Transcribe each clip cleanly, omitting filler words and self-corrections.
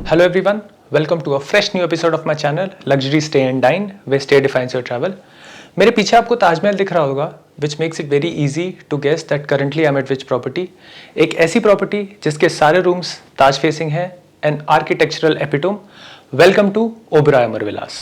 Hello everyone, welcome to a fresh new episode of my channel Luxury Stay and Dine where stay defines your travel. मेरे पीछे आपको ताजमहल दिख रहा होगा which makes it very easy to guess that currently I'm at which property. एक ऐसी property जिसके सारे रूम्स ताज फेसिंग है, an architectural epitome. Welcome to Oberoi Amarvilas.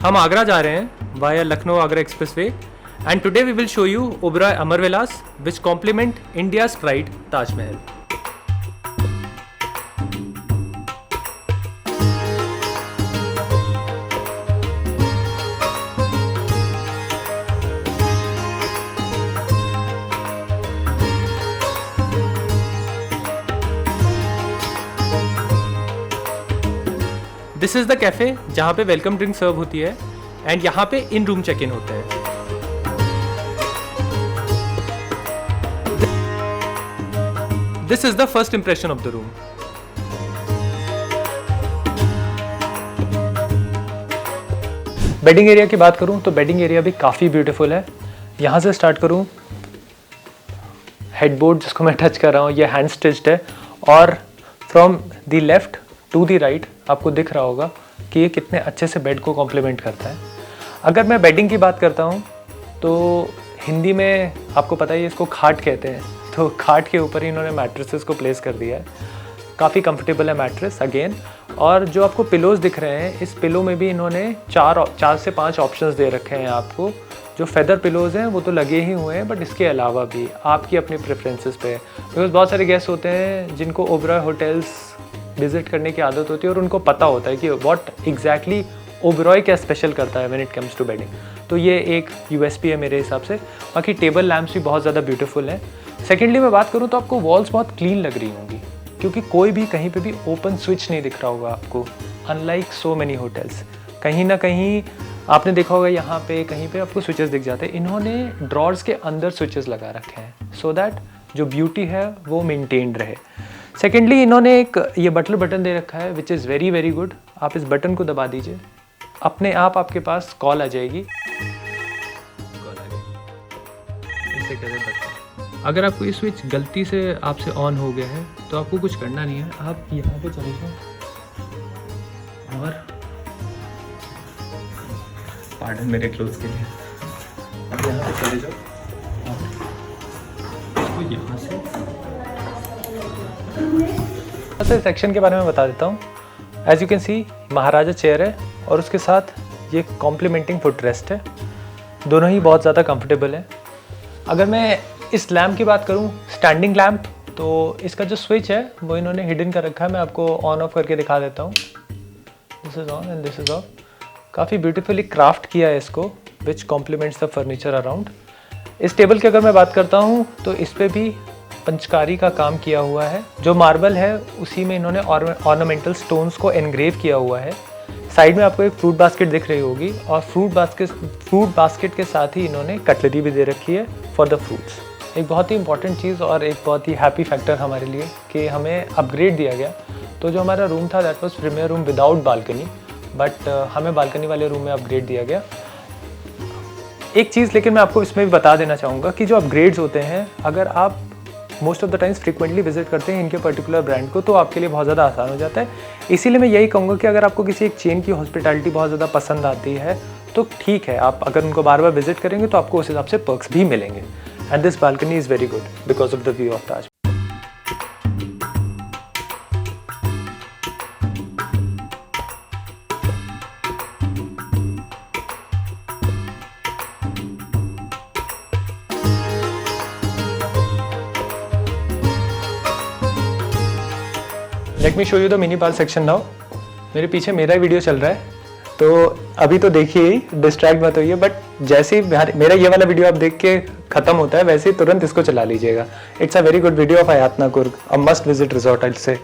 हम आगरा जा रहे हैं via Lucknow Agra expressway and today we will show you Oberoi Amarvilas which complement India's pride Taj Mahal. This is the cafe जहाँ पे वेलकम ड्रिंक सर्व होती है एंड यहाँ पे इन रूम चेक इन होते हैं. This is the first impression of the room. Bedding area की बात करूं तो बेडिंग एरिया भी काफ़ी ब्यूटीफुल है. यहाँ से स्टार्ट करूं, हेडबोर्ड जिसको मैं टच कर रहा हूँ ये हैंड स्टिच्ड है और from the left to the right आपको दिख रहा होगा कि ये कितने अच्छे से बेड को कॉम्प्लीमेंट करता है. अगर मैं बेडिंग की बात करता हूँ तो हिंदी में आपको पता ही है इसको खाट कहते हैं, तो खाट के ऊपर ही इन्होंने मैट्रेसेस को प्लेस कर दिया है. काफ़ी कंफर्टेबल है मैट्रेस अगेन. और जो आपको पिलोज़ दिख रहे हैं इस पिलो में भी इन्होंने चार से 5 ऑप्शंस दे रखे हैं आपको. जो फेदर पिलोज़ हैं वो तो लगे ही हुए हैं बट इसके अलावा भी आपकी अपनी प्रेफरेंसेस पे है. बिकॉज बहुत सारे गेस्ट होते हैं जिनको ओबेरॉय होटल्स विजिट करने की आदत होती है और उनको पता होता है कि व्हाट एग्जैक्टली ओबेरॉय क्या स्पेशल करता है when it comes to bedding. तो ये एक यूएसपी है मेरे हिसाब से. बाकी टेबल लैम्प्स भी बहुत ज़्यादा ब्यूटीफुल हैं. सेकेंडली मैं बात करूँ तो आपको वॉल्स बहुत क्लीन लग रही होंगी क्योंकि कोई भी कहीं पे भी ओपन स्विच नहीं दिख रहा होगा आपको, अनलाइक सो मैनी होटल्स. कहीं ना कहीं आपने देखा होगा यहाँ पे कहीं पे आपको स्विचेस दिख जाते हैं. इन्होंने ड्रॉर्स के अंदर स्विचेस लगा रखे हैं सो दैट जो ब्यूटी है वो मेंटेन्ड रहे. सेकेंडली इन्होंने एक ये बटलर बटन दे रखा है which is very very good. आप इस बटन को दबा दीजिए, अपने आप आपके पास कॉल आ जाएगी. इसे कहते बटन. अगर आपको ये स्विच गलती से आपसे ऑन हो गया है तो आपको कुछ करना नहीं है. आप यहाँ पे चले जाओ और पार्डन मेरे क्लोज के लिए, आप यहाँ पे चले जाओ और यहाँ से सेक्शन के बारे में बता देता हूँ. As you can see maharaja chair है और उसके साथ ये कॉम्प्लीमेंटिंग फुट रेस्ट है. दोनों ही बहुत ज़्यादा कंफर्टेबल है. अगर मैं इस लैम्प की बात करूँ, स्टैंडिंग लैम्प, तो इसका जो स्विच है वो इन्होंने हिडन कर रखा है. मैं आपको ऑन ऑफ करके दिखा देता हूँ. This is on and this is of. काफ़ी ब्यूटीफुली क्राफ्ट किया है इसको विच कॉम्प्लीमेंट्स द फर्नीचर अराउंड. इस टेबल की अगर मैं बात करता हूँ तो इस पर भी पंचकारी का काम किया हुआ है. जो मार्बल है उसी में इन्होंने ऑर्नामेंटल स्टोन्स को एनग्रेव किया हुआ है. साइड में आपको एक फ्रूट बास्केट दिख रही होगी और फ्रूट बास्केट के साथ ही इन्होंने कटलरी भी दे रखी है फॉर द फ्रूट्स. एक बहुत ही इंपॉर्टेंट चीज़ और एक बहुत ही हैप्पी फैक्टर हमारे लिए कि हमें अपग्रेड दिया गया. तो जो हमारा रूम था that was premier room without balcony, but हमें बालकनी वाले रूम में अपग्रेड दिया गया. एक चीज़ लेकिन मैं आपको इसमें भी बता देना चाहूँगा कि जो अपग्रेड्स होते हैं अगर आप most of the times frequently visit करते हैं इनके पर्टिकुलर ब्रांड को तो आपके लिए बहुत ज़्यादा आसान हो जाता है. इसीलिए मैं यही कहूँगा कि अगर आपको किसी एक चेन की हॉस्पिटैलिटी बहुत ज़्यादा पसंद आती है तो ठीक है, आप अगर उनको बार बार विजिट करेंगे तो आपको उस हिसाब से पर्क्स भी मिलेंगे. And this balcony is very good because of the view of Taj. Late me show you the mini bar section now. मेरे पीछे मेरा वीडियो चल रहा है, तो अभी तो देखिए ही, डिस्ट्रैक्ट मत होइए, बट जैसे ही मेरा ये वाला वीडियो आप देख के खत्म होता है वैसे ही तुरंत इसको चला लीजिएगा। It's a very good video of Ayatana Coorg, a must visit resort I say.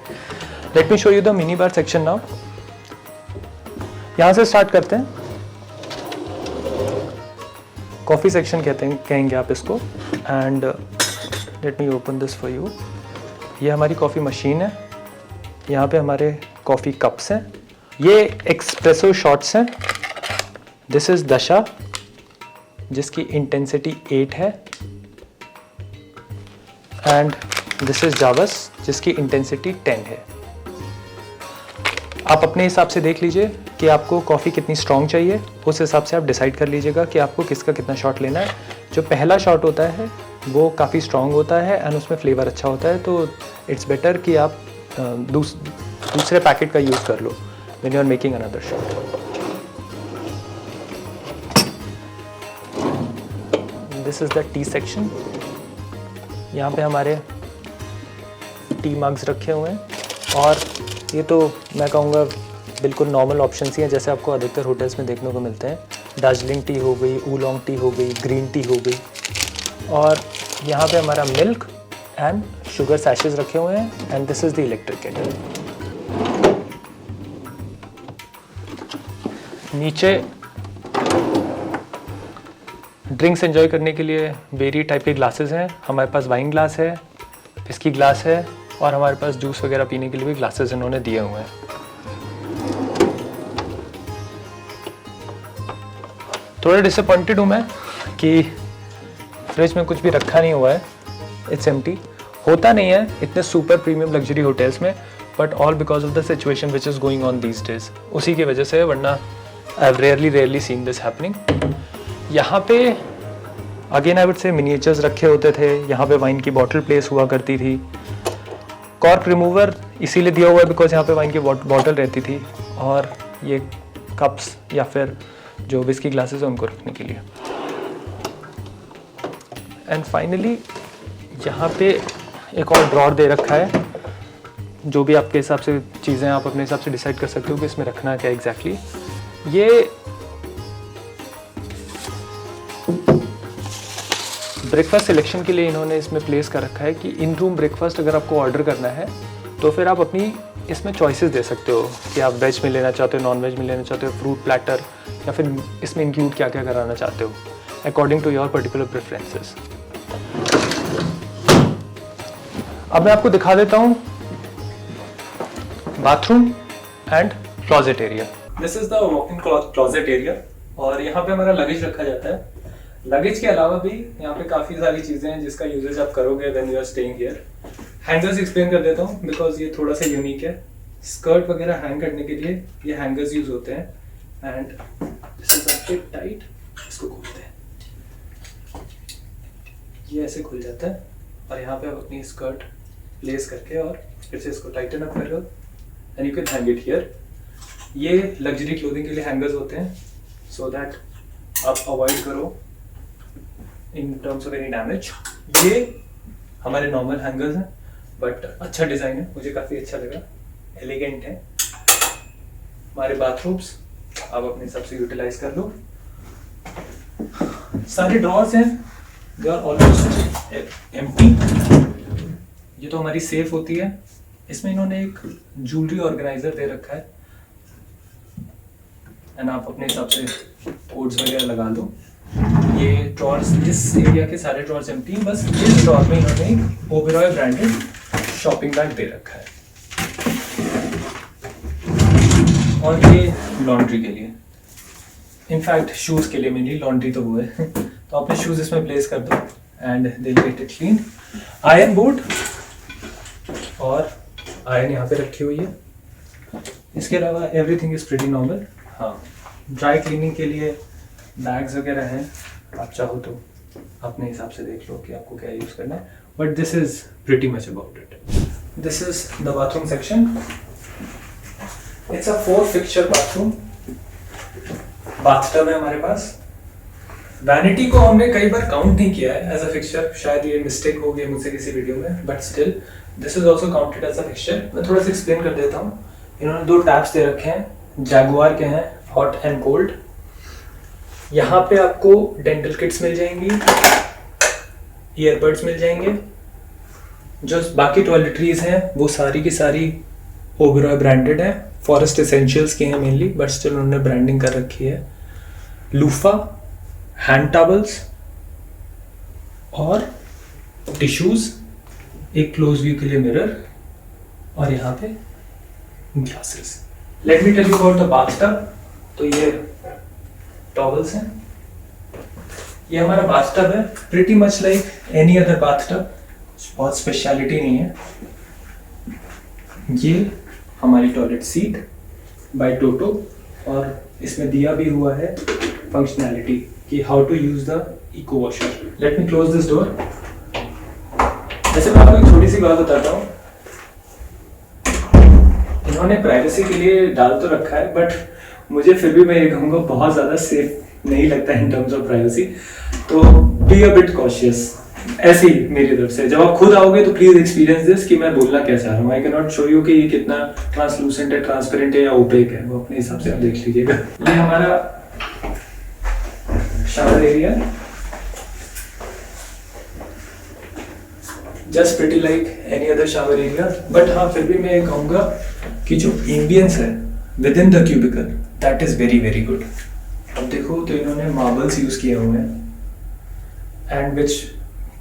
Let me show you the mini bar section now. यहाँ से स्टार्ट करते हैं। कॉफ़ी सेक्शन कहेंगे आप इसको। And let me open this for you. ये हमारी coffee machine है, यहाँ पे हमारे कॉफ़ी कप्स हैं, ये एक्सप्रेसो शॉट्स हैं। दिस इज़ दशा जिसकी इंटेंसिटी 8 है, एंड दिस इज़ जावस जिसकी इंटेंसिटी 10 है। आप अपने हिसाब से देख लीजिए कि आपको कॉफ़ी कितनी स्ट्रॉन्ग चाहिए, उस हिसाब से आप डिसाइड कर लीजिएगा कि आपको किसका कितना शॉट लेना है। जो पहला शॉट होता है वो काफ़ी स्ट्रॉन्ग होता है एंड उसमें फ्लेवर अच्छा होता है, तो इट्स बेटर कि आप दूसरे पैकेट का यूज़ कर लो when you are making another shot. This is the tea section. यहाँ पे हमारे टी मग्स रखे हुए हैं, और ये तो मैं कहूँगा बिल्कुल नॉर्मल ऑप्शंस ही हैं जैसे आपको अधिकतर होटल्स में देखने को मिलते हैं। दार्जिलिंग टी हो गई, ऊलोंग टी हो गई, ग्रीन टी हो गई, और यहाँ पे हमारा मिल्क एंड शुगर सैशेस रखे हुए हैं। And this is the electric kettle. नीचे ड्रिंक्स एंजॉय करने के लिए वेरी टाइप के ग्लासेस हैं। हमारे पास वाइन ग्लास है, विस्की ग्लास है, और हमारे पास जूस वगैरह पीने के लिए भी ग्लासेस इन्होंने दिए हुए हैं। थोड़ा डिसअपॉइंटेड हूँ मैं कि फ्रिज में कुछ भी रखा नहीं हुआ है, इट्स एम्प्टी। होता नहीं है इतने सुपर प्रीमियम लग्जरी होटल्स में, but all because of the situation which is going on these days, उसी की वजह से, वरना I have rarely seen this happening. यहाँ पे again I would say miniatures रखे होते थे, यहाँ पे वाइन की बॉटल प्लेस हुआ करती थी। कॉर्क रिमूवर इसीलिए दिया हुआ है बिकॉज यहाँ पे वाइन की बॉटल रहती थी, और ये कप्स या फिर जो विस्की ग्लासेस है उनको रखने के लिए। एंड फाइनली यहाँ पे एक और ड्रॉर दे रखा है। जो भी आपके हिसाब से चीज़ें आप अपने हिसाब से डिसाइड कर सकते हो कि इसमें रखना है क्या एग्जैक्टली। ये ब्रेकफास्ट सिलेक्शन के लिए इन्होंने इसमें प्लेस कर रखा है कि इन रूम ब्रेकफास्ट अगर आपको ऑर्डर करना है तो फिर आप अपनी इसमें चॉइसेस दे सकते हो कि आप वेज में लेना चाहते हो, नॉन वेज में लेना चाहते हो, फ्रूट प्लेटर, या फिर इसमें इंक्लूड क्या क्या कराना चाहते हो according to your particular preferences. अब मैं आपको दिखा देता हूँ bathroom and closet area. This is the walk in closet area, और यहाँ पे हमारा लगेज रखा जाता है। लगेज के अलावा भी यहाँ पे काफ़ी सारी चीज़ें हैं जिसका यूजेज आप करोगे when you are staying here. Hangers explain कर देता हूँ बिकॉज ये थोड़ा सा यूनिक है। स्कर्ट वगैरह हैंग करने के लिए ये हैंगर्स यूज होते हैं। And this is a bit tight, इसको खोलते हैं, ये ऐसे खुल जाता है, और यहाँ पे आप अपनी स्कर्ट प्लेस करके और फिर से इसको टाइटन अप कर लो and you can hang it here. ये लग्जरी क्लोथिंग के लिए हैंगर्स होते हैं सो दैट आप अवॉइड करो इन टर्म्स ऑफ एनी डैमेज। ये हमारे नॉर्मल हैंगर्स हैं, बट अच्छा डिज़ाइन है, मुझे काफ़ी अच्छा लगा, एलिगेंट है। हमारे बाथरूम्स आप अपने हिसाब से यूटिलाइज कर लो। सारे ड्रॉर्स हैं, दे आर ऑलमोस्ट एम्प्टी। ये तो हमारी सेफ होती है, इसमें इन्होंने एक ज्वेलरी ऑर्गेनाइजर दे रखा है एंड आप अपने हिसाब से कोड्स वगैरह लगा लो। ये ड्रॉर्स, इस एरिया के सारे ड्रॉर्स एम्प्टी हैं, बस इस ड्रॉर में इन्होंने ओबेरॉय ब्रांडेड शॉपिंग बैग दे रखा है। और ये लॉन्ड्री के लिए, इनफैक्ट शूज़ के लिए, मेनली लॉन्ड्री तो वो है तो अपने शूज़ इसमें प्लेस कर दो and they get it clean. Iron board और आयरन यहाँ पे रखी हुई है। इसके अलावा एवरीथिंग इज़ प्रीटी नॉर्मल। हाँ, ड्राई क्लीनिंग के लिए बैग्स वगैरह हैं, आप चाहो तो अपने हिसाब से देख लो कि आपको क्या यूज़ करना है, but this is pretty much about it. This is the bathroom section. It's a 4 fixture bathroom. Bathtub है हमारे पास। वैनिटी को हमने कई बार काउंट नहीं किया है एज अ फिक्चर, शायद ये मिस्टेक हो गई मुझसे किसी वीडियो में, but still this is also counted as a fixture. मैं थोड़ा सा एक्सप्लेन कर देता हूँ। इन्होंने 2 टैब्स दे रखे हैं, जैगुआर के हैं, हॉट एंड कोल्ड। यहाँ पे आपको डेंटल किट्स मिल जाएंगी, ईयरबड्स मिल जाएंगे। जो बाकी टॉयलेटरीज हैं वो सारी की सारी ओबेरॉय ब्रांडेड है, फॉरेस्ट एसेंशियल्स की हैं मेनली, बट स्टिल उन्होंने ब्रांडिंग कर रखी है। लूफा, हैंड टॉवल्स और टिश्यूज, एक क्लोज व्यू के लिए मिरर और यहाँ पे glasses. Let me tell you about the bathtub. तो ये टॉवल्स हैं, ये हमारा बाथटब है, pretty much like any other bathtub, बहुत स्पेशलिटी नहीं है। ये हमारी टॉयलेट सीट बाय टोटो, और इसमें दिया भी हुआ है फंक्शनैलिटी कि how to use the eco washer. Let me close this door. वैसे मैं आपको एक छोटी सी बात बताता हूँ, इन्होंने प्राइवेसी के लिए डाल तो रखा है, बट मुझे फिर भी मैं ये कहूँगा बहुत ज़्यादा सेफ नहीं लगता है इन टर्म्स ऑफ प्राइवेसी। तो बी अ बिट कॉशियस, ऐसी मेरी तरफ से। जब आप खुद आओगे तो प्लीज एक्सपीरियंस दिस कि मैं बोलना क्या चाह रहा हूँ। I can not show you कि ये कितना ट्रांसलूसेंट है, ट्रांसपेरेंट है या ओपेक है, वो अपने हिसाब से आप देख लीजिएगा। ये हमारा shower area, just pretty like any other shower area, but हाँ फिर भी मैं ये कहूँगा कि जो एम्बियंस है within the cubicle that is very very good. अब देखो तो इन्होंने मार्बल्स यूज किए हुए हैं and which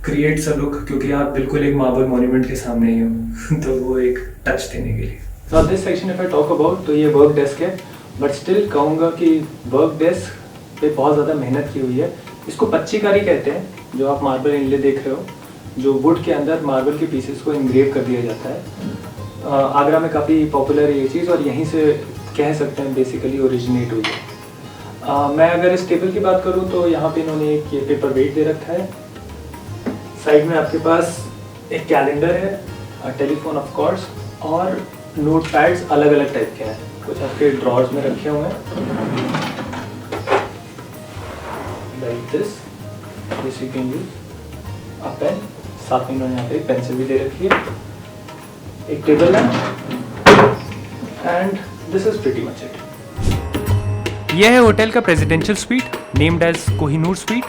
creates a look, क्योंकि आप बिल्कुल एक मार्बल मॉन्यूमेंट के सामने ही हो तो वो एक टच देने के लिए। तो this section if I talk about, तो ये वर्क डेस्क है, बट स्टिल कहूँगा कि वर्क डेस्क पे बहुत ज़्यादा मेहनत की हुई है। इसको पच्चीकारी कहते हैं, जो आप मार्बल इनले देख रहे हो, जो वुड के अंदर मार्बल के पीसेस को इंग्रेव कर दिया जाता है। आगरा में काफ़ी पॉपुलर है ये चीज़, और यहीं से कह सकते हैं बेसिकली ओरिजिनेट हुई है। मैं अगर इस टेबल की बात करूँ तो यहाँ पे इन्होंने एक ये पेपर वेट दे रखा है। साइड में आपके पास एक कैलेंडर है, टेलीफोन ऑफ कोर्स, और नोट पैड्स अलग अलग टाइप के हैं, कुछ आपके ड्रॉर्स में रखे हुए हैं like this you can use a pen. साथ में इन्होंने यहाँ पे पेंसिल भी दे रखी है, एक टेबल है, and this is pretty much it. यह है होटल का presidential suite named as Kohinoor suite.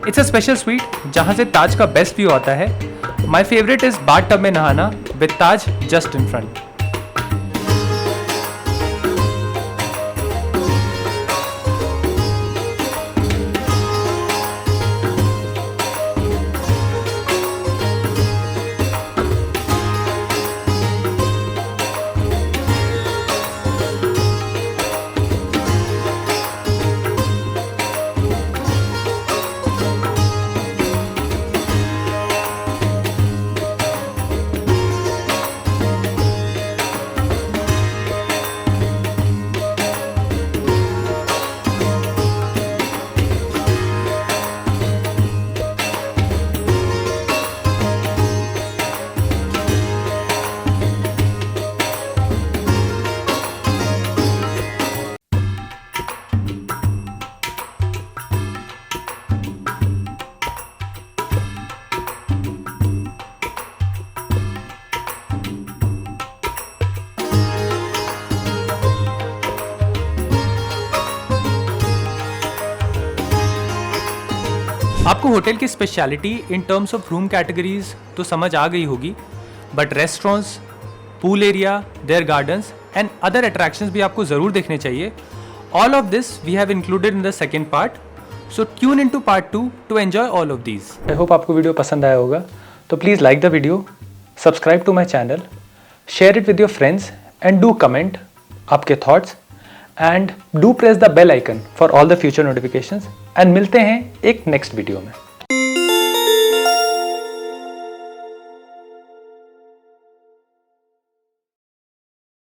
It's a special suite जहाँ से ताज का बेस्ट व्यू आता है। My favourite is bath tub में नहाना with Taj just in front. आपको होटल की speciality in terms of room categories तो समझ आ गई होगी, but restaurants, pool area, their gardens and other attractions भी आपको ज़रूर देखने चाहिए। All of this we have included in the second part, so tune in to part 2 to enjoy all of these. I hope आपको video पसंद आया होगा, तो please like the video, subscribe to my channel, share it with your friends and do comment आपके thoughts, and do press the bell icon for all the future notifications, and मिलते हैं एक next video में।